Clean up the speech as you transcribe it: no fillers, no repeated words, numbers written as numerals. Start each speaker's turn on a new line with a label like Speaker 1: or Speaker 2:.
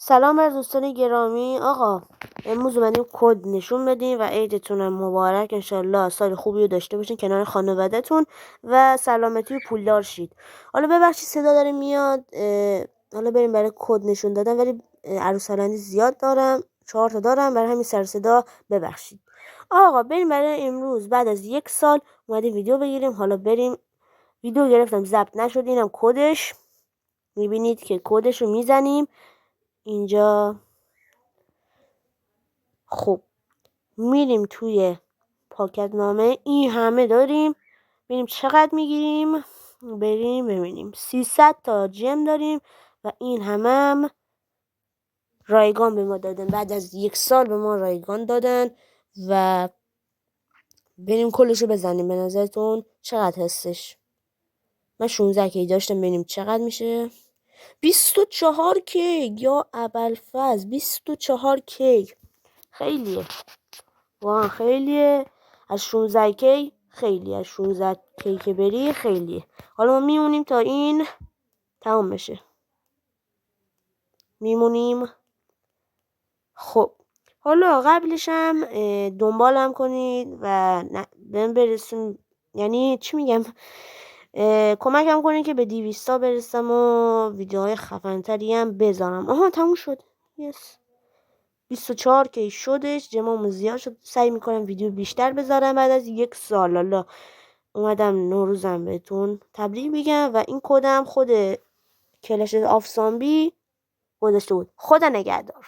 Speaker 1: سلام بر دوستان گرامی. آقا امروز اومدیم کد نشون بدیم و عیدتونم مبارک. انشالله سال خوبی رو داشته باشین کنار خانواده‌تون و سلامتی و پولدار شید. حالا ببخشید صدا داره میاد، حالا بریم برای کد نشون دادن، ولی عروس هلندی زیاد دارم، 4 تا دارم، برای همین سر صدا ببخشید. آقا بریم برای امروز بعد از 1 سال اومدیم ویدیو بگیریم. حالا بریم، ویدیو گرفتم ضبط نشد، اینم کدش، میبینید که کدش رو میزنیم اینجا. خب میریم توی پاکت نامه، این همه داریم، ببینیم چقدر میگیریم. بریم ببینیم 300 تا جم داریم و این هم رایگان به ما دادن. بعد از 1 سال به ما رایگان دادن و بریم کلشو بزنیم. به نظرتون چقدر هستش؟ من 16 کی داشتم، ببینیم چقدر میشه. 24 کیک یا ابوالفضل، 24 کیک خیلیه، واقعا خیلیه. از 16 کی خیلی، از 16 کی که بری خیلیه. حالا ما میمونیم تا این تمام بشه، میمونیم. خب حالا قبلش هم دنبالم کنید و بهم برسون، یعنی چی میگم، کمکم کنید که به 200 تا برسم و ویدیوهای خفن‌تری هم بذارم. آها تموم شد، یس 24 کی شدش، جمعمون زیاد شد. سعی میکنم ویدیو بیشتر بذارم بعد از 1 سال. حالا اومدم نوروزم بهتون تبریک میگم و این کدم خود کلش آف زامبی گذاشته بود. خدا نگهدار.